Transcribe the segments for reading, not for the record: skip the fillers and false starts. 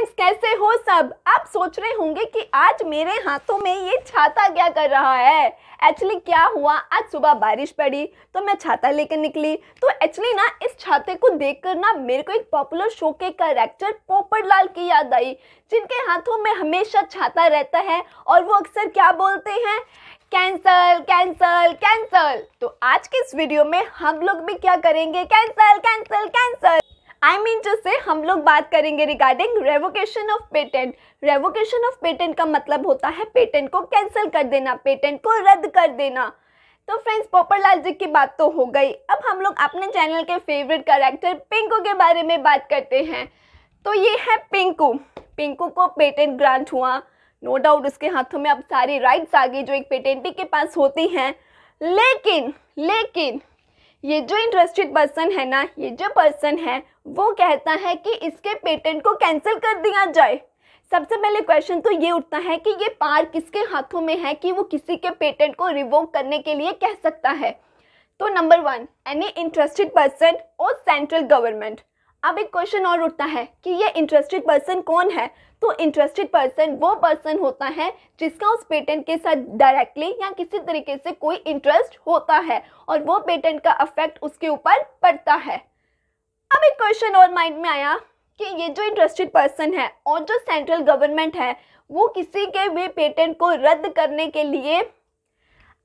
Friends, कैसे हो सब। आप सोच रहे होंगे कि आज मेरे हाथों में ये छाता क्या कर रहा है। एक्चुअली क्या हुआ, आज सुबह बारिश पड़ी तो मैं छाता लेकर निकली। तो एक्चुअली ना इस छाते को देखकर ना मेरे को एक पॉपुलर शो के कैरेक्टर पोपटलाल की याद आई, जिनके हाथों में हमेशा छाता रहता है और वो अक्सर क्या बोलते हैं, कैंसल कैंसल कैंसल। तो आज के इस वीडियो में हम लोग भी क्या करेंगे, कैंसल कैंसल कैंसल। से हम लोग बात करेंगे regarding revocation of patent. Revocation of patent का मतलब होता है पेटेंट को कैंसिल कर देना, पेटेंट को रद्द कर देना। तो फ्रेंड्स, पोपटलाल जी की बात तो हो गई। अब हम लोग अपने चैनल के फेवरेट कैरेक्टर पिंकू के बारे में बात करते हैं। तो ये है पिंकू। पिंकू को पेटेंट ग्रांट हुआ, नो डाउट उसके हाथों में अब सारी राइट्स आ गई जो एक पेटेंटी के पास होती हैं। लेकिन ये जो इंटरेस्टेड पर्सन है ना, ये जो पर्सन है वो कहता है कि इसके पेटेंट को कैंसिल कर दिया जाए। सबसे पहले क्वेश्चन तो ये उठता है कि ये पावर किसके हाथों में है कि वो किसी के पेटेंट को रिवोक करने के लिए कह सकता है। तो नंबर 1, एनी इंटरेस्टेड पर्सन और सेंट्रल गवर्नमेंट। अब एक क्वेश्चन और उठता है कि ये इंटरेस्टेड पर्सन कौन है। तो इंटरेस्टेड पर्सन वो पर्सन होता है जिसका उस पेटेंट के साथ डायरेक्टली या किसी तरीके से कोई इंटरेस्ट होता है और वो पेटेंट का इफेक्ट उसके ऊपर पड़ता है। अब एक क्वेश्चन और माइंड में आया कि ये जो इंटरेस्टेड पर्सन है और जो सेंट्रल गवर्नमेंट है वो किसी के भी पेटेंट को रद्द करने के लिए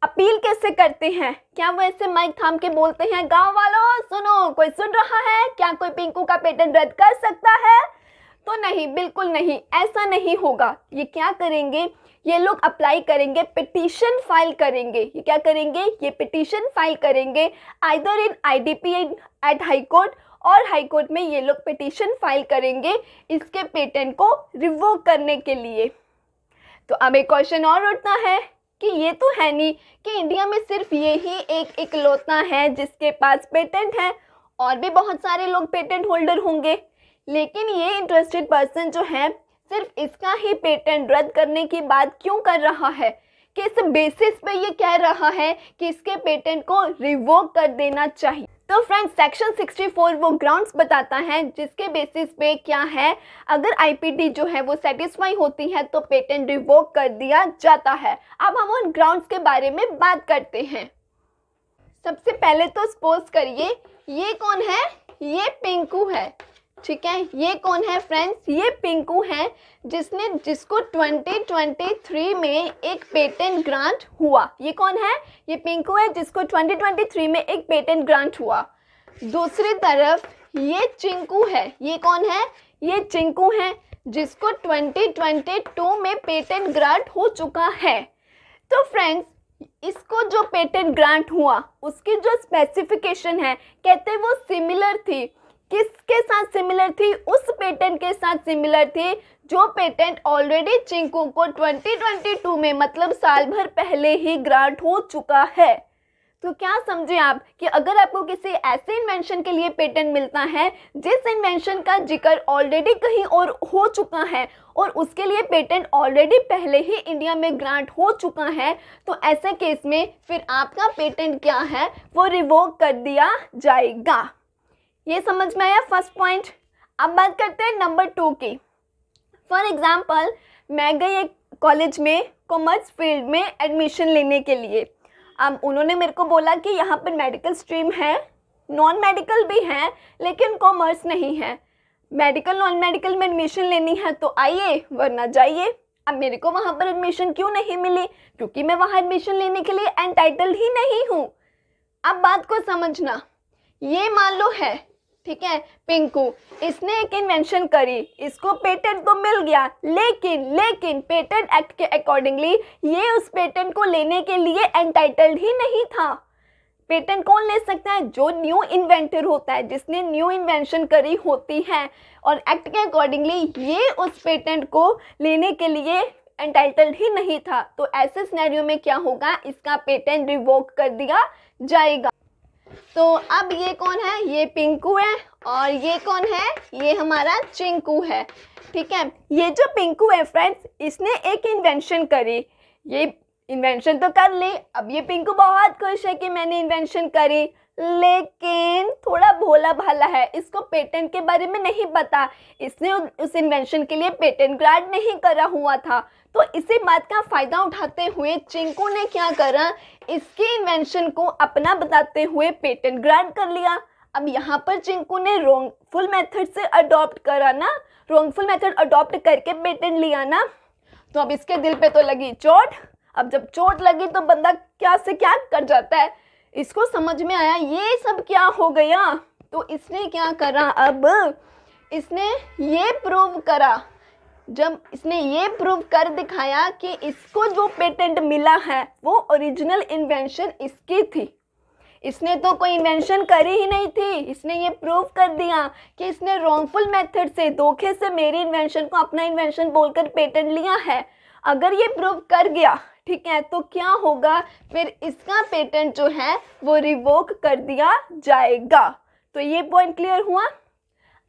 अपील कैसे करते हैं। क्या वो ऐसे माइक थाम के बोलते हैं, गांव वालों सुनो, कोई सुन रहा है, क्या कोई पिंकू का पेटेंट रद्द कर सकता है? तो नहीं, बिल्कुल नहीं, ऐसा नहीं होगा। ये क्या करेंगे, ये लोग अप्लाई करेंगे, पिटीशन फाइल करेंगे। ये क्या करेंगे, ये पिटीशन फाइल करेंगे either in IDP at high court, और हाई कोर्ट में ये लोग पिटीशन फाइल करेंगे इसके पेटेंट को रिवोक करने के लिए। तो अब एक क्वेश्चन और उठता है कि ये तो है नहीं कि इंडिया में सिर्फ ये ही एक इकलौता है जिसके पास पेटेंट है, और भी बहुत सारे लोग पेटेंट होल्डर होंगे। लेकिन ये इंटरेस्टेड पर्सन जो है सिर्फ इसका ही पेटेंट रद्द करने की बात क्यों कर रहा है, किस बेसिस पे ये कह रहा है कि इसके पेटेंट को रिवोक कर देना चाहिए। तो फ्रेंड्स, सेक्शन 64 वो ग्राउंड्स बताता है जिसके बेसिस पे क्या है, अगर आईपीडी जो है वो सेटिस्फाई होती है तो पेटेंट रिवोक कर दिया जाता है। अब हम उन ग्राउंड्स के बारे में बात करते हैं। सबसे पहले तो सपोज करिए ये कौन है, ये पिंकू है, ठीक है। ये कौन है फ्रेंड्स, ये पिंकू है जिसको 2023 में एक पेटेंट ग्रांट हुआ। ये कौन है, ये पिंकू है जिसको 2023 में एक पेटेंट ग्रांट हुआ। दूसरी तरफ ये चिंकू है। ये कौन है, ये चिंकू है जिसको 2022 में पेटेंट ग्रांट हो चुका है। तो फ्रेंड्स, इसको जो पेटेंट ग्रांट हुआ उसकी जो स्पेसिफिकेशन है, कहते वो सिमिलर थी। किसके साथ सिमिलर थी, उस पेटेंट के साथ सिमिलर थी जो पेटेंट ऑलरेडी चिंकू को 2022 में मतलब साल भर पहले ही ग्रांट हो चुका है। तो क्या समझे आप कि अगर आपको किसी ऐसे इन्वेंशन के लिए पेटेंट मिलता है जिस इन्वेंशन का जिक्र ऑलरेडी कहीं और हो चुका है और उसके लिए पेटेंट ऑलरेडी पहले ही इंडिया में ग्रांट हो चुका है, तो ऐसे केस में फिर आपका पेटेंट क्या है वो रिवोक कर दिया जाएगा। ये समझ में आया फर्स्ट पॉइंट। अब बात करते हैं नंबर 2 की। फॉर एग्जाम्पल, मैं गई एक कॉलेज में कॉमर्स फील्ड में एडमिशन लेने के लिए। अब उन्होंने मेरे को बोला कि यहाँ पर मेडिकल स्ट्रीम है, नॉन मेडिकल भी है, लेकिन कॉमर्स नहीं है। मेडिकल नॉन मेडिकल में एडमिशन लेनी है तो आइए, वरना जाइए। अब मेरे को वहाँ पर एडमिशन क्यों नहीं मिली, क्योंकि मैं वहाँ एडमिशन लेने के लिए एंटाइटल्ड ही नहीं हूँ। अब बात को समझना, ये मान लो है, ठीक है, पिंकू, इसने एक इन्वेंशन करी, इसको पेटेंट तो मिल गया, लेकिन पेटेंट एक्ट के अकॉर्डिंगली ये उस पेटेंट को लेने के लिए एंटाइटल्ड ही नहीं था। पेटेंट कौन ले सकता है, जो न्यू इन्वेंटर होता है, जिसने न्यू इन्वेंशन करी होती है, और एक्ट के अकॉर्डिंगली ये उस पेटेंट को लेने के लिए एंटाइटल्ड ही नहीं था। तो ऐसे सिनेरियो में क्या होगा, इसका पेटेंट रिवोक कर दिया जाएगा। तो अब ये कौन है, ये पिंकू है, और ये कौन है, ये हमारा चिंकू है, ठीक है। ये जो पिंकू है फ्रेंड्स, इसने एक इन्वेंशन करी, ये इन्वेंशन तो कर ली। अब ये पिंकू बहुत खुश है कि मैंने इन्वेंशन करी, लेकिन थोड़ा भोला भाला है, इसको पेटेंट के बारे में नहीं पता, इसने उस इन्वेंशन के लिए पेटेंट ग्रांट नहीं करा हुआ था। तो इसी बात का फ़ायदा उठाते हुए चिंकू ने क्या करा, इसके इन्वेंशन को अपना बताते हुए पेटेंट ग्रांट कर लिया। अब यहाँ पर चिंकू ने रॉन्गफुल मेथड से अडॉप्ट करा ना, रॉन्गफुल मेथड अडॉप्ट करके पेटेंट लिया ना, तो अब इसके दिल पे तो लगी चोट। अब जब चोट लगी तो बंदा क्या से क्या कर जाता है, इसको समझ में आया ये सब क्या हो गया। तो इसने क्या करा, अब इसने ये प्रूव करा, जब इसने ये प्रूव कर दिखाया कि इसको जो पेटेंट मिला है वो ओरिजिनल इन्वेंशन इसकी थी, इसने तो कोई इन्वेंशन करी ही नहीं थी। इसने ये प्रूव कर दिया कि इसने रॉन्गफुल मेथड से, धोखे से मेरी इन्वेंशन को अपना इन्वेंशन बोलकर पेटेंट लिया है। अगर ये प्रूव कर गया, ठीक है, तो क्या होगा, फिर इसका पेटेंट जो है वो रिवोक कर दिया जाएगा। तो ये पॉइंट क्लियर हुआ।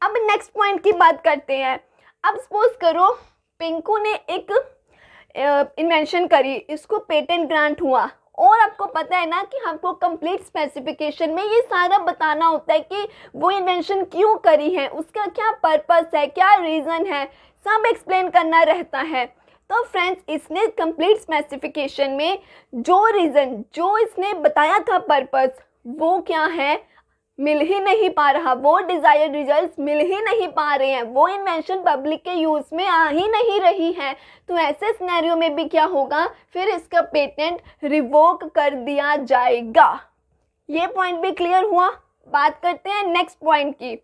अब नेक्स्ट पॉइंट की बात करते हैं। अब सपोज करो पिंकू ने एक इन्वेंशन करी, इसको पेटेंट ग्रांट हुआ, और आपको पता है ना कि हमको कंप्लीट स्पेसिफिकेशन में ये सारा बताना होता है कि वो इन्वेंशन क्यों करी है, उसका क्या पर्पस है, क्या रीज़न है, सब एक्सप्लेन करना रहता है। तो फ्रेंड्स, इसने कंप्लीट स्पेसिफिकेशन में जो रीज़न, जो इसने बताया था पर्पस, वो क्या है, मिल ही नहीं पा रहा, वो डिज़ायर्ड रिजल्ट्स मिल ही नहीं पा रहे हैं, वो इन्वेंशन पब्लिक के यूज़ में आ ही नहीं रही है। तो ऐसे सिनेरियो में भी क्या होगा, फिर इसका पेटेंट रिवोक कर दिया जाएगा। ये पॉइंट भी क्लियर हुआ। बात करते हैं नेक्स्ट पॉइंट की।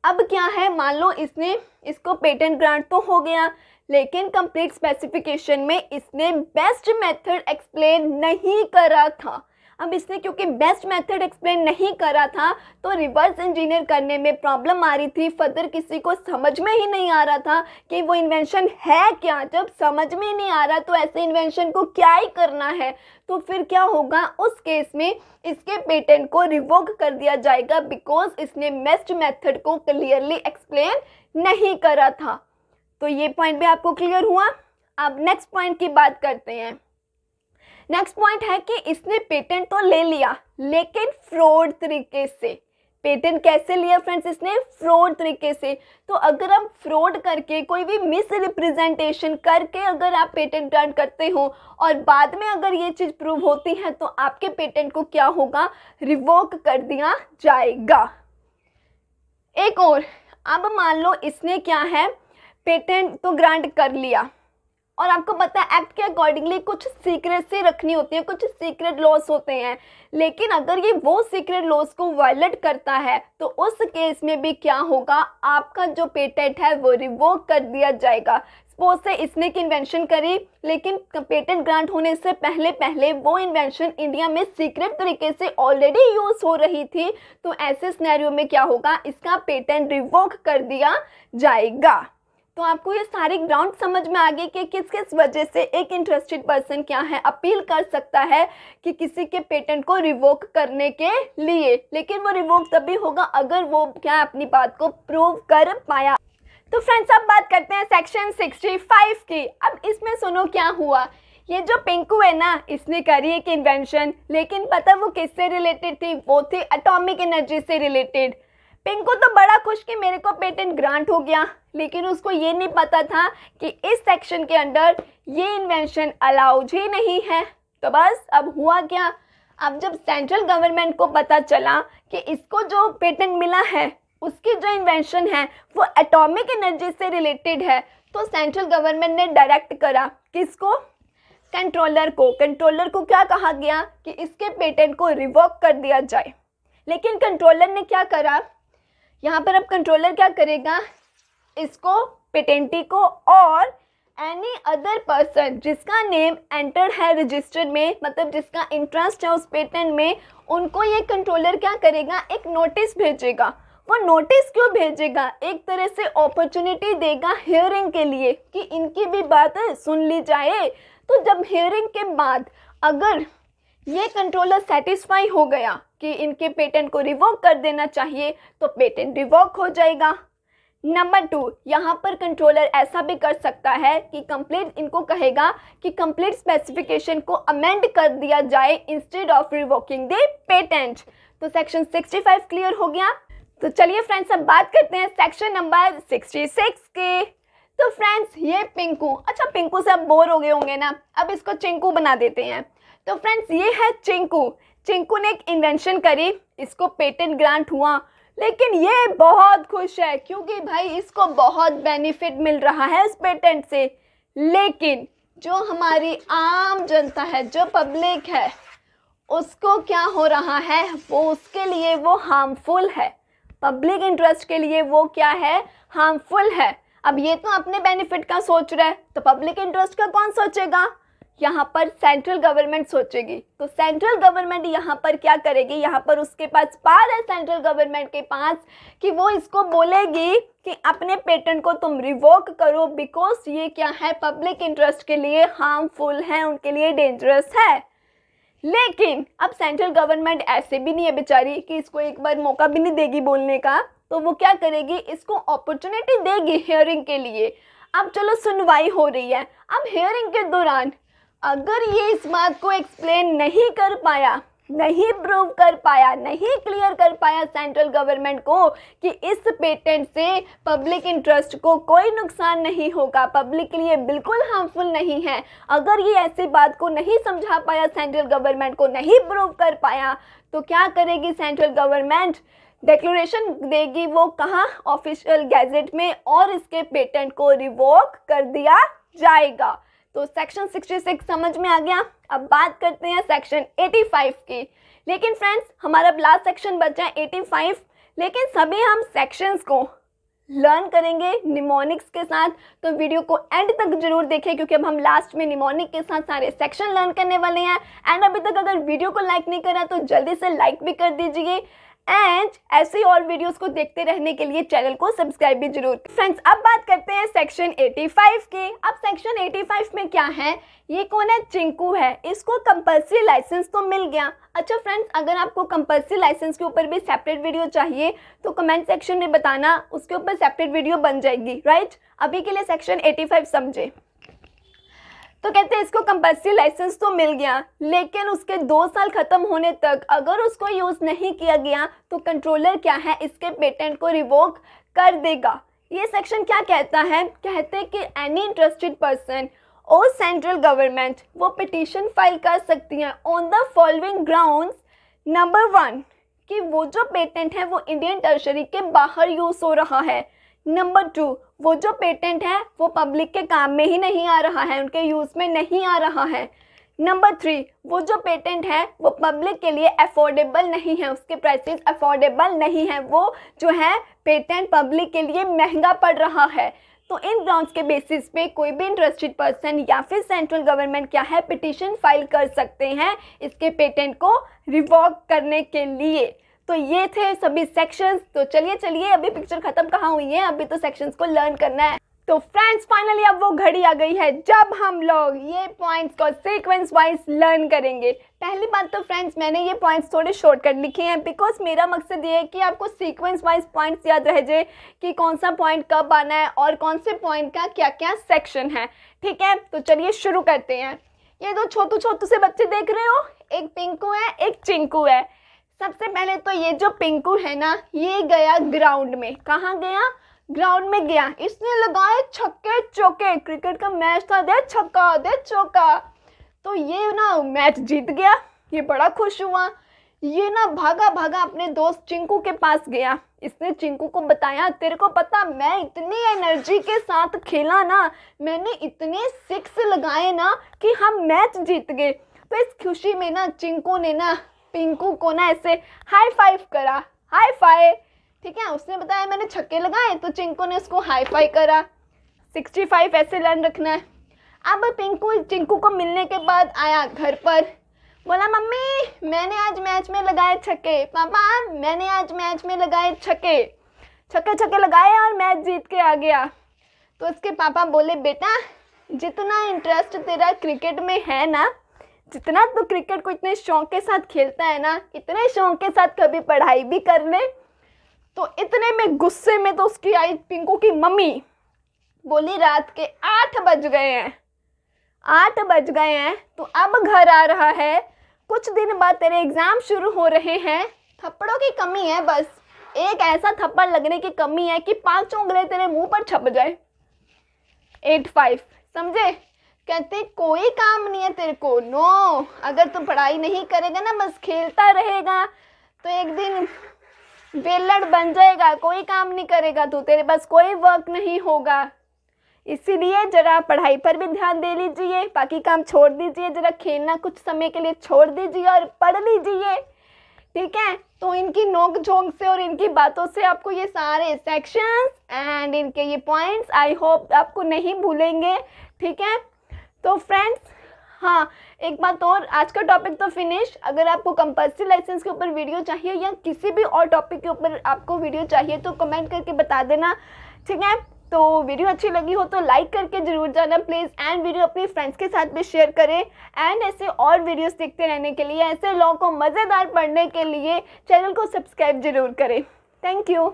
अब क्या है, मान लो इसको पेटेंट ग्रांट तो हो गया, लेकिन कंप्लीट स्पेसिफिकेशन में इसने बेस्ट मेथड एक्सप्लेन नहीं करा था। अब इसने क्योंकि बेस्ट मेथड एक्सप्लेन नहीं करा था तो रिवर्स इंजीनियर करने में प्रॉब्लम आ रही थी। फर्दर किसी को समझ में ही नहीं आ रहा था कि वो इन्वेंशन है क्या। जब समझ में ही नहीं आ रहा तो ऐसे इन्वेंशन को क्या ही करना है, तो फिर क्या होगा, उस केस में इसके पेटेंट को रिवोक कर दिया जाएगा, बिकॉज इसने बेस्ट मेथड को क्लियरली एक्सप्लेन नहीं करा था। तो ये पॉइंट भी आपको क्लियर हुआ। अब नेक्स्ट पॉइंट की बात करते हैं। नेक्स्ट पॉइंट है कि इसने पेटेंट तो ले लिया, लेकिन फ्रॉड तरीके से। पेटेंट कैसे लिया फ्रेंड्स, इसने फ्रॉड तरीके से। तो अगर आप फ्रॉड करके, कोई भी मिस रिप्रेजेंटेशन करके अगर आप पेटेंट ग्रांट करते हो और बाद में अगर ये चीज़ प्रूव होती है तो आपके पेटेंट को क्या होगा, रिवोक कर दिया जाएगा। एक और, अब मान लो इसने क्या है, पेटेंट तो ग्रांट कर लिया, और आपको पता है एक्ट के अकॉर्डिंगली कुछ सीक्रेसी रखनी होती है, कुछ सीक्रेट लॉस होते हैं, लेकिन अगर ये वो सीक्रेट लॉस को वायलेट करता है तो उस केस में भी क्या होगा, आपका जो पेटेंट है वो रिवोक कर दिया जाएगा। सपोज से इसने एक इन्वेंशन करी, लेकिन पेटेंट ग्रांट होने से पहले वो इन्वेंशन इंडिया में सीक्रेट तरीके से ऑलरेडी यूज़ हो रही थी, तो ऐसे सिनेरियो में क्या होगा, इसका पेटेंट रिवोक कर दिया जाएगा। तो आपको ये सारे ग्राउंड समझ में आ गए कि किस किस वजह से एक इंटरेस्टेड पर्सन क्या है, अपील कर सकता है कि किसी के पेटेंट को रिवोक करने के लिए, लेकिन वो रिवोक तभी होगा अगर वो क्या अपनी बात को प्रूव कर पाया। तो फ्रेंड्स, अब बात करते हैं सेक्शन 65 की। अब इसमें सुनो क्या हुआ। ये जो पिंकू है ना, इसने करी एक इन्वेंशन, लेकिन पता वो किससे रिलेटेड थी, वो थी एटॉमिक एनर्जी से रिलेटेड। पिंकू तो बड़ा खुश कि मेरे को पेटेंट ग्रांट हो गया, लेकिन उसको ये नहीं पता था कि इस सेक्शन के अंडर ये इन्वेंशन अलाउड ही नहीं है। तो बस अब हुआ क्या, अब जब सेंट्रल गवर्नमेंट को पता चला कि इसको जो पेटेंट मिला है, उसकी जो इन्वेंशन है वो एटॉमिक एनर्जी से रिलेटेड है, तो सेंट्रल गवर्नमेंट ने डायरेक्ट करा किसको, कंट्रोलर को। कंट्रोलर को क्या कहा गया कि इसके पेटेंट को रिवोक कर दिया जाए। लेकिन कंट्रोलर ने क्या करा, यहाँ पर अब कंट्रोलर क्या करेगा, इसको, पेटेंटी को और एनी अदर पर्सन जिसका नेम एंटर्ड है रजिस्टर में, मतलब जिसका इंटरेस्ट है उस पेटेंट में, उनको ये कंट्रोलर क्या करेगा, एक नोटिस भेजेगा। वो नोटिस क्यों भेजेगा, एक तरह से अपॉर्चुनिटी देगा हियरिंग के लिए कि इनकी भी बात सुन ली जाए। तो जब हियरिंग के बाद अगर ये कंट्रोलर सेटिस्फाई हो गया कि इनके पेटेंट को रिवोक कर देना चाहिए, तो पेटेंट रिवोक हो जाएगा। नंबर 2, यहाँ पर कंट्रोलर ऐसा भी कर सकता है कि कंप्लीट इनको कहेगा कि कंप्लीट स्पेसिफिकेशन को अमेंड कर दिया जाए instead of revoking the patent. तो सेक्शन 65 क्लियर हो गया। तो चलिए फ्रेंड्स अब बात करते हैं सेक्शन नंबर 66 के। तो फ्रेंड्स ये पिंकू, अच्छा पिंकू से अब बोर हो गए होंगे ना, अब इसको चिंकू बना देते हैं। तो फ्रेंड्स ये है चिंकू। चिंकू ने एक इन्वेंशन करी, इसको पेटेंट ग्रांट हुआ, लेकिन ये बहुत खुश है क्योंकि भाई इसको बहुत बेनिफिट मिल रहा है इस पेटेंट से। लेकिन जो हमारी आम जनता है, जो पब्लिक है, उसको क्या हो रहा है, वो उसके लिए वो हार्मफुल है। पब्लिक इंटरेस्ट के लिए वो क्या है, हार्मफुल है। अब ये तो अपने बेनिफिट का सोच रहा है, तो पब्लिक इंटरेस्ट का कौन सोचेगा, यहाँ पर सेंट्रल गवर्नमेंट सोचेगी। तो सेंट्रल गवर्नमेंट यहाँ पर क्या करेगी, यहाँ पर उसके पास पावर है सेंट्रल गवर्नमेंट के पास कि वो इसको बोलेगी कि अपने पेटेंट को तुम रिवोक करो, बिकॉज ये क्या है, पब्लिक इंटरेस्ट के लिए हार्मफुल है, उनके लिए डेंजरस है। लेकिन अब सेंट्रल गवर्नमेंट ऐसे भी नहीं है बेचारी कि इसको एक बार मौका भी नहीं देगी बोलने का, तो वो क्या करेगी, इसको अपॉर्चुनिटी देगी हियरिंग के लिए। अब चलो सुनवाई हो रही है, अब हियरिंग के दौरान अगर ये इस बात को एक्सप्लेन नहीं कर पाया, नहीं प्रूव कर पाया, नहीं क्लियर कर पाया सेंट्रल गवर्नमेंट को कि इस पेटेंट से पब्लिक इंटरेस्ट को कोई नुकसान नहीं होगा, पब्लिक के लिए बिल्कुल हार्मफुल नहीं है, अगर ये ऐसी बात को नहीं समझा पाया, सेंट्रल गवर्नमेंट को नहीं प्रूव कर पाया, तो क्या करेगी सेंट्रल गवर्नमेंट, डिक्लेरेशन देगी वो कहाँ, ऑफिशियल गैजेट में, और इसके पेटेंट को रिवोक कर दिया जाएगा। तो सेक्शन 66 समझ में आ गया। अब बात करते हैं सेक्शन 85 की। लेकिन फ्रेंड्स हमारा लास्ट सेक्शन बचा है 85, लेकिन सभी हम सेक्शंस को लर्न करेंगे निमोनिक्स के साथ, तो वीडियो को एंड तक जरूर देखें क्योंकि अब हम लास्ट में निमोनिक के साथ सारे सेक्शन लर्न करने वाले हैं। एंड अभी तक अगर वीडियो को लाइक नहीं करा तो जल्दी से लाइक भी कर दीजिए, एंड ऐसे और वीडियोस को देखते रहने के लिए चैनल को सब्सक्राइब भी जरूर। फ्रेंड्स अब बात करते हैं सेक्शन 85 के। अब सेक्शन 85 में क्या है, ये कौन है, चिंकू है, इसको कंपल्सरी लाइसेंस तो मिल गया। अच्छा फ्रेंड्स अगर आपको कंपल्सरी लाइसेंस के ऊपर भी सेपरेट वीडियो चाहिए तो कमेंट सेक्शन में बताना, उसके ऊपर सेपरेट वीडियो बन जाएगी, राइट। अभी के लिए सेक्शन 85 समझे। तो कहते हैं इसको कंपल्सरी लाइसेंस तो मिल गया, लेकिन उसके 2 साल खत्म होने तक अगर उसको यूज़ नहीं किया गया तो कंट्रोलर क्या है, इसके पेटेंट को रिवोक कर देगा। ये सेक्शन क्या कहता है, कहते हैं कि एनी इंटरेस्टेड पर्सन और सेंट्रल गवर्नमेंट वो पिटीशन फाइल कर सकती हैं on the following grounds. Number 1 कि वो जो पेटेंट है वो इंडियन टर्शरी के बाहर यूज़ हो रहा है। नंबर 2 वो जो पेटेंट है वो पब्लिक के काम में ही नहीं आ रहा है, उनके यूज़ में नहीं आ रहा है। नंबर 3 वो जो पेटेंट है वो पब्लिक के लिए अफोर्डेबल नहीं है, उसके प्राइसेस अफोर्डेबल नहीं है, वो जो है पेटेंट पब्लिक के लिए महंगा पड़ रहा है। तो इन ग्राउंड्स के बेसिस पे कोई भी इंटरेस्टेड पर्सन या फिर सेंट्रल गवर्नमेंट क्या है, पिटीशन फाइल कर सकते हैं इसके पेटेंट को रिवोक करने के लिए। तो ये थे सभी सेक्शंस। तो चलिए अभी पिक्चर खत्म कहाँ हुई है, अभी तो सेक्शंस को लर्न करना है। तो फ्रेंड्स फाइनली अब वो घड़ी आ गई है जब हम लोग ये पॉइंट्स को सीक्वेंस वाइज लर्न करेंगे। पहली बात तो फ्रेंड्स मैंने ये पॉइंट्स थोड़े शॉर्टकट लिखे हैं बिकॉज मेरा मकसद ये है कि आपको सीक्वेंस वाइज पॉइंट्स याद रह जाए कि कौन सा पॉइंट कब आना है और कौन से पॉइंट का क्या क्या सेक्शन है, ठीक है। तो चलिए शुरू करते हैं। ये 2 छोटू छोटू से बच्चे देख रहे हो, एक पिंकू है एक चिंकू है। सबसे पहले तो ये जो पिंकू है ना, ये गया ग्राउंड में। कहाँ गया, ग्राउंड में गया, इसने लगाए छक्के चौके, क्रिकेट का मैच था, दे छक्का दे चौका, तो ये ना मैच जीत गया, ये बड़ा खुश हुआ। ये ना भागा भागा अपने दोस्त चिंकू के पास गया, इसने चिंकू को बताया तेरे को पता मैं इतनी एनर्जी के साथ खेला ना, मैंने इतने 6 लगाए ना कि हम मैच जीत गए। तो इस खुशी में ना चिंकू ने ना पिंकू को ना ऐसे हाई फाइव करा, हाई फाइव, ठीक है। उसने बताया मैंने छक्के लगाए तो चिंकू ने उसको हाई फाइव करा। 65 ऐसे लर्न रखना है। अब पिंकू चिंकू को मिलने के बाद आया घर पर, बोला मम्मी मैंने आज मैच में लगाए छक्के, पापा मैंने आज मैच में लगाए छक्के, छक्के लगाए और मैच जीत के आ गया। तो उसके पापा बोले बेटा जितना इंटरेस्ट तेरा क्रिकेट में है ना, जितना तो क्रिकेट को इतने शौक के साथ खेलता है ना, इतने शौक के साथ कभी पढ़ाई भी कर ले। तो इतने में गुस्से में तो उसकी आई पिंकू की मम्मी, बोली रात के 8 बज गए हैं, 8 बज गए हैं, तो अब घर आ रहा है, कुछ दिन बाद तेरे एग्ज़ाम शुरू हो रहे हैं, थप्पड़ों की कमी है, बस एक ऐसा थप्पड़ लगने की कमी है कि 5 उंगली तेरे मुंह पर छप जाए। 85 समझे? कहते कोई काम नहीं है तेरे को, नो, अगर तू पढ़ाई नहीं करेगा ना, बस खेलता रहेगा, तो एक दिन वेलड़ बन जाएगा, कोई काम नहीं करेगा तू, तेरे पास कोई वर्क नहीं होगा। इसीलिए जरा पढ़ाई पर भी ध्यान दे लीजिए, बाकी काम छोड़ दीजिए, जरा खेलना कुछ समय के लिए छोड़ दीजिए और पढ़ लीजिए, ठीक है? तो इनकी नोक झोंक से और इनकी बातों से आपको ये सारे सेक्शंस एंड इनके ये पॉइंट्स आई होप आपको नहीं भूलेंगे, ठीक है? तो फ्रेंड्स, हाँ एक बात और, आज का टॉपिक तो फिनिश। अगर आपको कंपल्सरी लाइसेंस के ऊपर वीडियो चाहिए या किसी भी और टॉपिक के ऊपर आपको वीडियो चाहिए तो कमेंट करके बता देना, ठीक है? तो वीडियो अच्छी लगी हो तो लाइक करके ज़रूर जाना प्लीज़, एंड वीडियो अपनी फ्रेंड्स के साथ भी शेयर करें, एंड ऐसे और वीडियोस देखते रहने के लिए, ऐसे लॉ को मज़ेदार पढ़ने के लिए चैनल को सब्सक्राइब ज़रूर करें। Thank you.